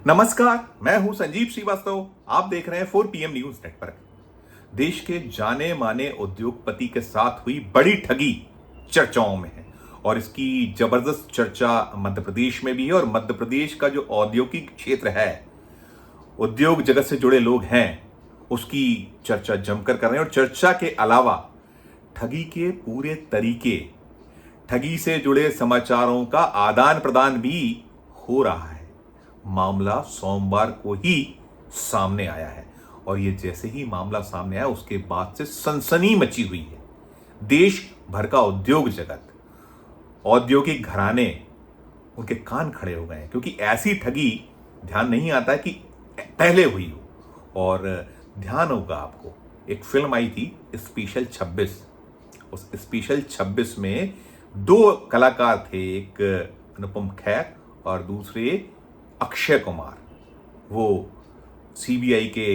नमस्कार, मैं हूं संजीव श्रीवास्तव। आप देख रहे हैं 4 PM न्यूज नेटवर्क। देश के जाने माने उद्योगपति के साथ हुई बड़ी ठगी चर्चाओं में है और इसकी जबरदस्त चर्चा मध्य प्रदेश में भी है। और मध्य प्रदेश का जो औद्योगिक क्षेत्र है, उद्योग जगत से जुड़े लोग हैं, उसकी चर्चा जमकर कर रहे हैं। और चर्चा के अलावा ठगी के पूरे तरीके, ठगी से जुड़े समाचारों का आदान प्रदान भी हो रहा है। मामला सोमवार को ही सामने आया है और ये जैसे ही मामला सामने आया उसके बाद से सनसनी मची हुई है। देश भर का उद्योग जगत, औद्योगिक घराने, उनके कान खड़े हो गए हैं, क्योंकि ऐसी ठगी ध्यान नहीं आता कि पहले हुई हो। और ध्यान होगा आपको, एक फिल्म आई थी स्पेशल 26। उस स्पेशल 26 में 2 कलाकार थे, एक अनुपम खेर और दूसरे अक्षय कुमार। वो सीबीआई के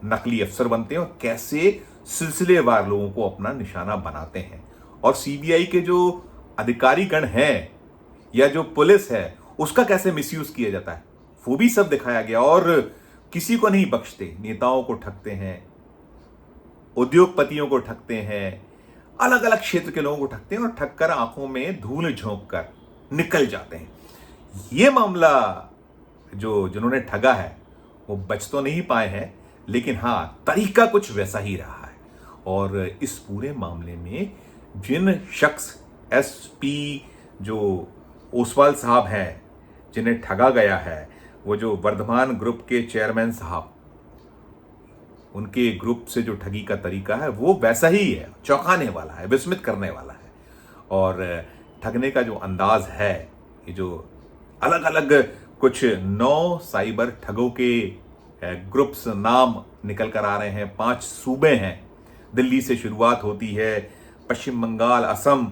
नकली अफसर बनते हैं और कैसे सिलसिलेवार लोगों को अपना निशाना बनाते हैं। और सीबीआई के जो अधिकारी गण हैं या जो पुलिस है, उसका कैसे मिसयूज किया जाता है, वो भी सब दिखाया गया। और किसी को नहीं बख्शते, नेताओं को ठगते हैं, उद्योगपतियों को ठगते हैं, अलग अलग क्षेत्र के लोगों को ठगते हैं और ठगकर आंखों में धूल झोंक कर निकल जाते हैं। ये मामला जिन्होंने ठगा है वो बच तो नहीं पाए हैं, लेकिन हाँ, तरीका कुछ वैसा ही रहा है। और इस पूरे मामले में जिन शख्स एसपी जो ओसवाल साहब हैं, जिन्हें ठगा गया है, वो जो वर्धमान ग्रुप के चेयरमैन साहब, उनके ग्रुप से जो ठगी का तरीका है वो वैसा ही है, चौंकाने वाला है, विस्मित करने वाला है। और ठगने का जो अंदाज है, ये जो अलग अलग कुछ 9 साइबर ठगों के ग्रुप्स नाम निकल कर आ रहे हैं। 5 सूबे हैं, दिल्ली से शुरुआत होती है, पश्चिम बंगाल, असम,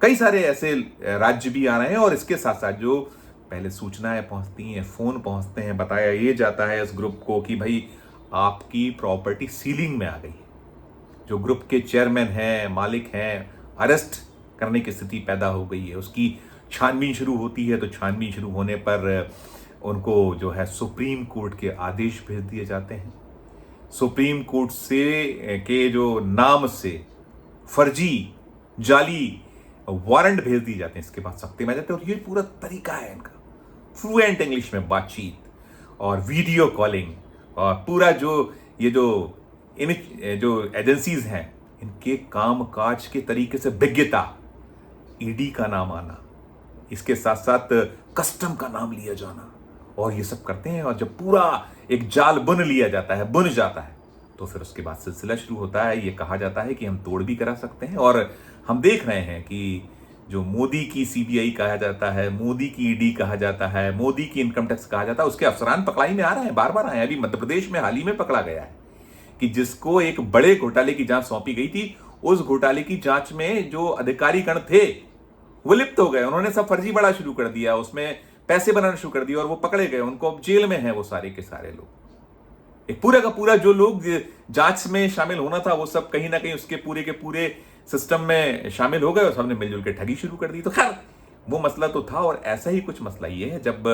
कई सारे ऐसे राज्य भी आ रहे हैं। और इसके साथ साथ जो पहले सूचनाएं पहुंचती हैं, फोन पहुंचते हैं, बताया ये जाता है इस ग्रुप को कि भाई आपकी प्रॉपर्टी सीलिंग में आ गई है। जो ग्रुप के चेयरमैन हैं, मालिक हैं, अरेस्ट करने की स्थिति पैदा हो गई है। उसकी छानबीन शुरू होती है, तो छानबीन शुरू होने पर उनको जो है सुप्रीम कोर्ट के आदेश भेज दिए जाते हैं। सुप्रीम कोर्ट से के जो नाम से फर्जी, जाली वारंट भेज दिए जाते हैं। इसके बाद सख्ती में आ जाते हैं। और ये पूरा तरीका है इनका, फ्लुएंट इंग्लिश में बातचीत और वीडियो कॉलिंग, और पूरा जो एजेंसीज हैं, इनके काम काज के तरीके से विज्ञता, ईडी का नाम आना, इसके साथ साथ कस्टम का नाम लिया जाना, और ये सब करते हैं। और जब पूरा एक जाल बुन लिया जाता है, बुन जाता है, तो फिर उसके बाद सिलसिला शुरू होता है। ये कहा जाता है कि हम तोड़ भी करा सकते हैं। और हम देख रहे हैं कि जो मोदी की सीबीआई कहा जाता है, मोदी की ईडी कहा जाता है, मोदी की इनकम टैक्स कहा जाता है, उसके अफसरान पकड़ाई में आ रहे हैं, बार बार आए हैं। अभी मध्य प्रदेश में हाल ही में पकड़ा गया है कि जिसको एक बड़े घोटाले की जांच सौंपी गई थी, उस घोटाले की जांच में जो अधिकारी गण थे वो लिप्त हो गए। उन्होंने सब फर्जी बड़ा शुरू कर दिया, उसमें पैसे बनाना शुरू कर दिया और वो पकड़े गए। उनको अब जेल में हैं वो सारे के सारे लोग। एक पूरा का पूरा जो लोग जांच में शामिल होना था, वो सब कहीं ना कहीं उसके पूरे के पूरे सिस्टम में शामिल हो गए और सबने मिलजुल के ठगी शुरू कर दी। तो खैर, वो मसला तो था। और ऐसा ही कुछ मसला ये है, जब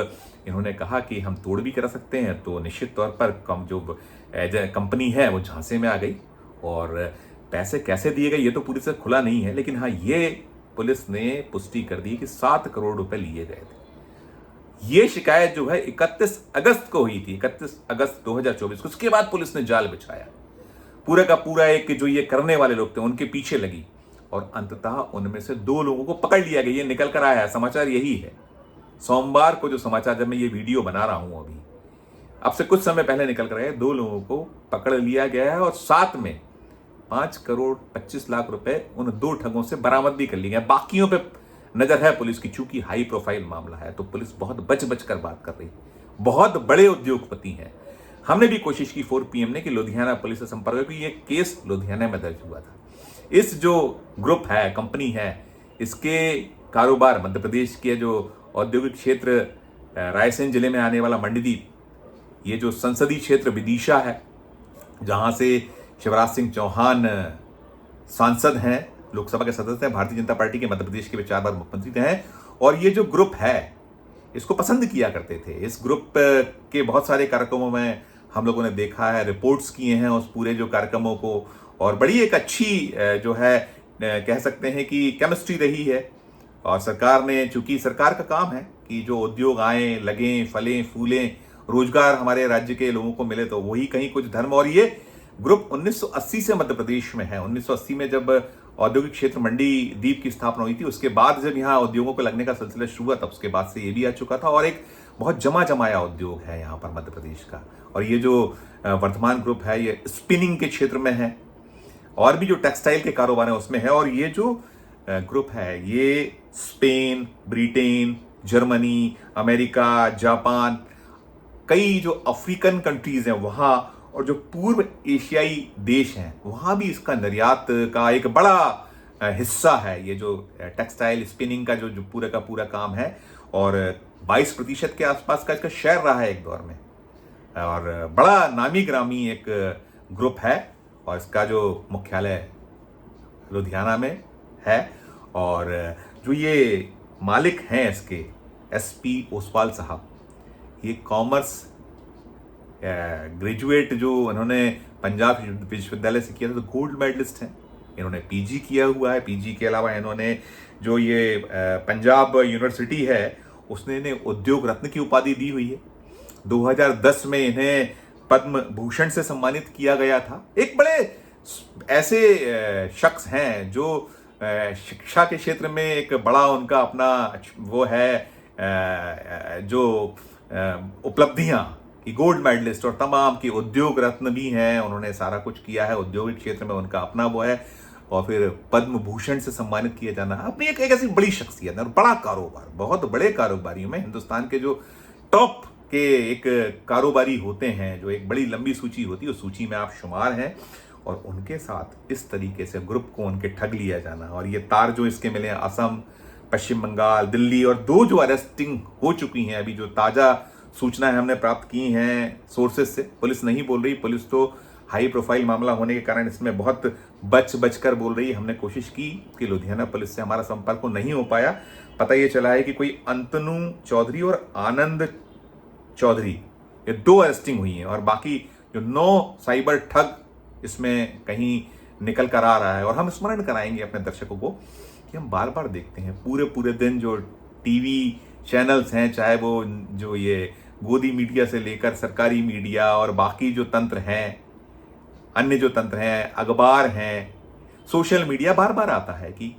इन्होंने कहा कि हम तोड़ भी करा सकते हैं, तो निश्चित तौर पर कंपनी है वो झांसे में आ गई। और पैसे कैसे दिए गए ये तो पूरी से खुला नहीं है, लेकिन हाँ, ये पुलिस ने पुष्टि कर दी कि 7 करोड़ रुपए लिए गए थे। ये शिकायत जो है 31 अगस्त को हुई थी, 31 अगस्त 2024। उसके बाद पुलिस ने जाल बिछाया, पूरा का पूरा एक जो ये करने वाले लोग थे उनके पीछे लगी, और अंततः उनमें से 2 लोगों को पकड़ लिया गया। ये निकल कर आया है, समाचार यही है। सोमवार को जो समाचार, जब मैं ये वीडियो बना रहा हूं अभी, अब से कुछ समय पहले निकल कर आया, 2 लोगों को पकड़ लिया गया है। और साथ में 5 करोड़ 25 लाख रुपए उन 2 ठगों से बरामद भी कर लिए गए। बाकियों पे नजर है पुलिस की, चूंकि हाई प्रोफाइल मामला है तो पुलिस बहुत बच बच कर बात कर रही है। बहुत बड़े उद्योगपति हैं। हमने भी कोशिश की 4 PM ने कि लुधियाना पुलिस से संपर्क, क्योंकि ये केस लुधियाना में दर्ज हुआ था। इस जो ग्रुप है, कंपनी है, इसके कारोबार मध्य प्रदेश के जो औद्योगिक क्षेत्र रायसेन जिले में आने वाला मंडीदीप, ये जो संसदीय क्षेत्र विदिशा है, जहां से शिवराज सिंह चौहान सांसद हैं, लोकसभा के सदस्य हैं, भारतीय जनता पार्टी के मध्य प्रदेश के वे 4 बार मुख्यमंत्री रहे हैं। और ये जो ग्रुप है, इसको पसंद किया करते थे। इस ग्रुप के बहुत सारे कार्यक्रमों में हम लोगों ने देखा है, रिपोर्ट्स किए हैं उस पूरे जो कार्यक्रमों को, और बड़ी एक अच्छी जो है कह सकते हैं कि केमिस्ट्री रही है। और सरकार ने, चूंकि सरकार का काम है कि जो उद्योग आए, लगें, फलें, फूलें, रोजगार हमारे राज्य के लोगों को मिले, तो वही कहीं कुछ धर्म। और ये ग्रुप 1980 से मध्य प्रदेश में है। 1980 में जब औद्योगिक क्षेत्र मंडी दीप की स्थापना हुई थी, उसके बाद जब यहाँ उद्योगों को लगने का सिलसिला शुरू हुआ, तब उसके बाद से ये भी आ चुका था। और एक बहुत जमा जमाया उद्योग है यहाँ पर मध्य प्रदेश का। और ये जो वर्धमान ग्रुप है, ये स्पिनिंग के क्षेत्र में है, और भी जो टेक्सटाइल के कारोबार है उसमें है। और ये जो ग्रुप है, ये Spain, Britain, Germany, America, Japan, कई जो अफ्रीकन कंट्रीज हैं वहाँ, और जो पूर्व एशियाई देश हैं वहाँ भी इसका निर्यात का एक बड़ा हिस्सा है। ये जो टेक्सटाइल स्पिनिंग का जो पूरा का पूरा काम है, और 22% के आसपास का इसका शेयर रहा है एक दौर में, और बड़ा नामी ग्रामी एक ग्रुप है। और इसका जो मुख्यालय लुधियाना में है, और जो ये मालिक हैं इसके, SP ओसवाल साहब, ये कॉमर्स ग्रेजुएट जो उन्होंने पंजाब विश्वविद्यालय से किया था, तो गोल्ड मेडलिस्ट हैं। इन्होंने PG किया हुआ है। PG के अलावा इन्होंने जो ये पंजाब यूनिवर्सिटी है उसने इन्हें उद्योग रत्न की उपाधि दी हुई है। 2010 में इन्हें पद्म भूषण से सम्मानित किया गया था। एक बड़े ऐसे शख्स हैं जो शिक्षा के क्षेत्र में एक बड़ा उनका अपना वो है जो उपलब्धियां कि गोल्ड मेडलिस्ट, और तमाम की उद्योग रत्न भी हैं। उन्होंने सारा कुछ किया है औद्योगिक क्षेत्र में, उनका अपना वो है। और फिर पद्म भूषण से सम्मानित किया जाना अपनी एक ऐसी बड़ी शख्सियत है, और बड़ा कारोबार, बहुत बड़े कारोबारियों में हिंदुस्तान के जो टॉप के एक कारोबारी होते हैं, जो एक बड़ी लंबी सूची होती है, उस सूची में आप शुमार हैं। और उनके साथ इस तरीके से ग्रुप को उनके ठग लिया जाना, और ये तार जो इसके मिले असम, पश्चिम बंगाल, दिल्ली, और 2 जो अरेस्टिंग हो चुकी हैं अभी, जो ताज़ा सूचना है हमने प्राप्त की हैं सोर्सेज से, पुलिस नहीं बोल रही। पुलिस तो हाई प्रोफाइल मामला होने के कारण इसमें बहुत बच कर बोल रही है। हमने कोशिश की कि लुधियाना पुलिस से हमारा संपर्क नहीं हो पाया। पता ये चला है कि कोई अंतनु चौधरी और आनंद चौधरी, ये 2 अरेस्टिंग हुई हैं, और बाकी जो 9 साइबर ठग इसमें कहीं निकल कर आ रहा है। और हम स्मरण कराएंगे अपने दर्शकों को कि हम बार बार देखते हैं पूरे दिन जो टीवी चैनल्स हैं, चाहे वो जो ये गोदी मीडिया से लेकर सरकारी मीडिया और बाकी जो तंत्र हैं, अन्य जो तंत्र हैं, अखबार हैं, सोशल मीडिया, बार बार आता है कि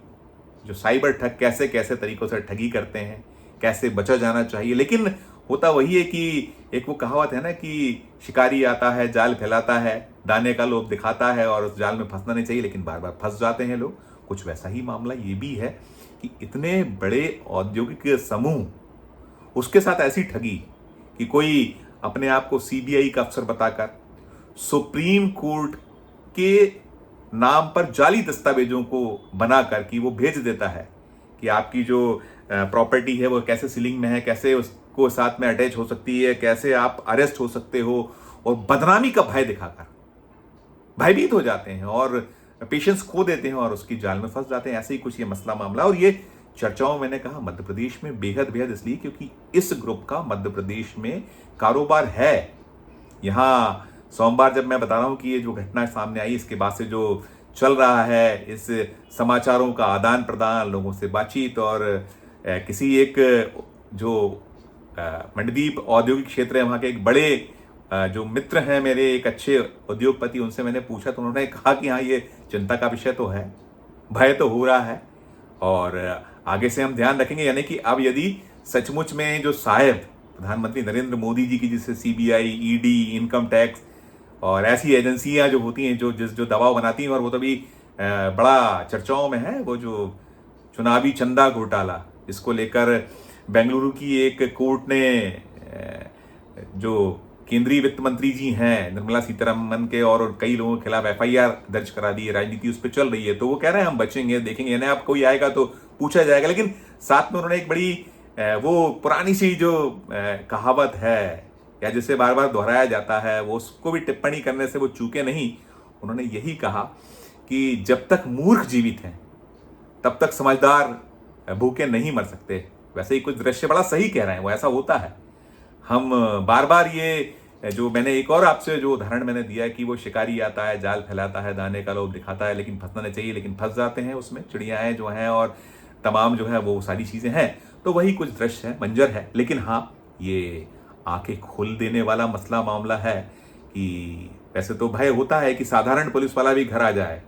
जो साइबर ठग कैसे कैसे तरीकों से ठगी करते हैं, कैसे बचा जाना चाहिए। लेकिन होता वही है कि एक वो कहावत है ना कि शिकारी आता है, जाल फैलाता है, दाने का लोभ दिखाता है, और उस जाल में फंसना नहीं चाहिए, लेकिन बार बार फंस जाते हैं लोग। कुछ वैसा ही मामला ये भी है कि इतने बड़े औद्योगिक समूह, उसके साथ ऐसी ठगी कि कोई अपने आप को CBI का अफसर बताकर सुप्रीम कोर्ट के नाम पर जाली दस्तावेजों को बनाकर कि वो भेज देता है कि आपकी जो प्रॉपर्टी है वो कैसे सीलिंग में है, कैसे उसको साथ में अटैच हो सकती है, कैसे आप अरेस्ट हो सकते हो, और बदनामी का भय दिखाकर भयभीत हो जाते हैं और पेशेंस खो देते हैं और उसकी जाल में फंस जाते हैं। ऐसे ही कुछ ये मसला मामला, और ये चर्चाओं मैंने कहा मध्य प्रदेश में बेहद इसलिए क्योंकि इस ग्रुप का मध्य प्रदेश में कारोबार है। यहाँ सोमवार जब मैं बता रहा हूँ कि ये जो घटना सामने आई, इसके बाद से जो चल रहा है इस समाचारों का आदान प्रदान, लोगों से बातचीत, और किसी एक जो मंडदीप औद्योगिक क्षेत्र है वहाँ के एक बड़े जो मित्र हैं मेरे, एक अच्छे उद्योगपति, उनसे मैंने पूछा तो उन्होंने कहा कि हाँ, ये चिंता का विषय तो है, भय तो हो रहा है, और आगे से हम ध्यान रखेंगे। यानी कि अब यदि सचमुच में जो साहब प्रधानमंत्री नरेंद्र मोदी जी की, जिससे CBI, ED, इनकम टैक्स और ऐसी एजेंसियां जो होती हैं जो दबाव बनाती हैं, और वो तो भी बड़ा चर्चाओं में है, वो जो चुनावी चंदा घोटाला, इसको लेकर बेंगलुरु की एक कोर्ट ने जो केंद्रीय वित्त मंत्री जी हैं निर्मला सीतारमन के और कई लोगों के खिलाफ FIR दर्ज करा दी है। राजनीति उस पर चल रही है, तो वो कह रहे हैं हम बचेंगे, देखेंगे, यानी आप कोई आएगा तो पूछा जाएगा। लेकिन साथ में उन्होंने एक बड़ी वो पुरानी सी जो कहावत है, या जिसे बार बार दोहराया जाता है, वो उसको भी टिप्पणी करने से वो चूके नहीं। उन्होंने यही कहा कि जब तक मूर्ख जीवित हैं तब तक समझदार भूखे नहीं मर सकते। वैसे ही कुछ दृश्य बड़ा सही कह रहे हैं, वो ऐसा होता है। हम बार बार ये जो मैंने एक और आपसे जो उदाहरण मैंने दिया है कि वो शिकारी आता है, जाल फैलाता है, दाने का लोभ दिखाता है, लेकिन फंसना नहीं चाहिए, लेकिन फंस जाते हैं उसमें, चिड़ियाएँ जो हैं और तमाम जो है वो सारी चीज़ें हैं। तो वही कुछ दृश्य है, मंजर है। लेकिन हाँ, ये आंखें खोल देने वाला मसला मामला है कि वैसे तो भय होता है कि साधारण पुलिस वाला भी घर आ जाए,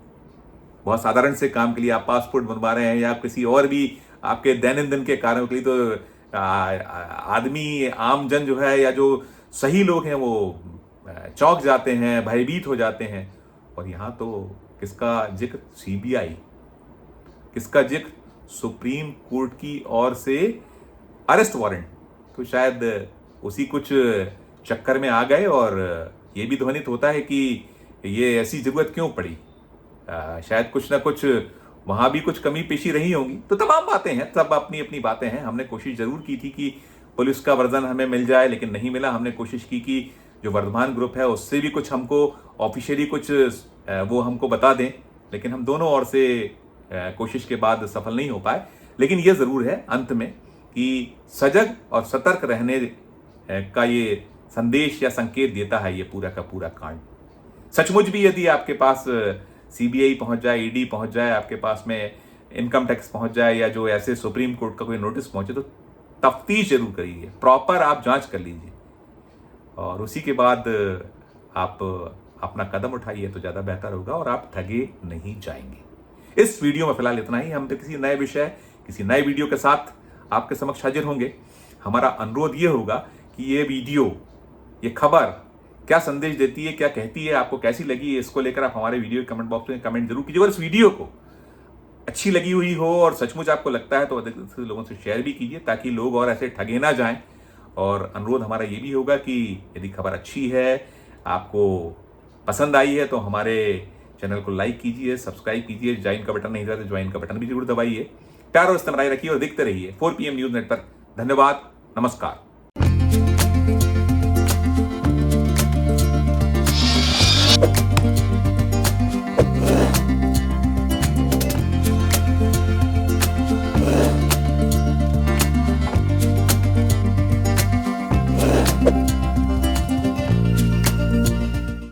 बहुत साधारण से काम के लिए आप पासपोर्ट बनवा रहे हैं या किसी और भी आपके दैनंदिन के कार्यों के लिए, तो आदमी आम जन जो है या जो सही लोग हैं वो चौंक जाते हैं, भयभीत हो जाते हैं। और यहाँ तो किसका जिक्र, सीबीआई, किसका जिक्र, सुप्रीम कोर्ट की ओर से अरेस्ट वारंट। तो शायद उसी कुछ चक्कर में आ गए और ये भी ध्वनित होता है कि ये ऐसी जरूरत क्यों पड़ी, शायद कुछ ना कुछ वहां भी कुछ कमी पेशी रही होंगी। तो तमाम बातें हैं, सब अपनी अपनी बातें हैं। हमने कोशिश जरूर की थी कि पुलिस का वर्जन हमें मिल जाए, लेकिन नहीं मिला। हमने कोशिश की कि जो वर्धमान ग्रुप है उससे भी कुछ हमको ऑफिशियली कुछ वो हमको बता दें, लेकिन हम दोनों ओर से कोशिश के बाद सफल नहीं हो पाए। लेकिन ये जरूर है अंत में कि सजग और सतर्क रहने का ये संदेश या संकेत देता है ये पूरा का पूरा कांड। सचमुच भी यदि आपके पास सीबीआई पहुंच जाए, ईडी पहुंच जाए, आपके पास में इनकम टैक्स पहुंच जाए, या जो ऐसे सुप्रीम कोर्ट का कोई नोटिस पहुंचे, तो तफ्तीश जरूर करिए, प्रॉपर आप जांच कर लीजिए और उसी के बाद आप अपना कदम उठाइए तो ज़्यादा बेहतर होगा और आप ठगे नहीं जाएंगे। इस वीडियो में फिलहाल इतना ही। हम तो किसी नए विषय, किसी नए वीडियो के साथ आपके समक्ष हाजिर होंगे। हमारा अनुरोध ये होगा कि ये वीडियो, ये खबर क्या संदेश देती है, क्या कहती है, आपको कैसी लगी, इसको लेकर आप हमारे वीडियो कमेंट बॉक्स में कमेंट जरूर कीजिए। और इस वीडियो को अच्छी लगी हुई हो और सचमुच आपको लगता है तो अधिक से लोगों से शेयर भी कीजिए ताकि लोग और ऐसे ठगे ना जाएं। और अनुरोध हमारा ये भी होगा कि यदि खबर अच्छी है, आपको पसंद आई है, तो हमारे चैनल को लाइक कीजिए, सब्सक्राइब कीजिए। ज्वाइन का बटन नहीं था तो ज्वाइन का बटन भी जरूर दबाइए। प्यार और इस्तेमाल रखिए और देखते रहिए 4 PM न्यूज नेट पर। धन्यवाद, नमस्कार।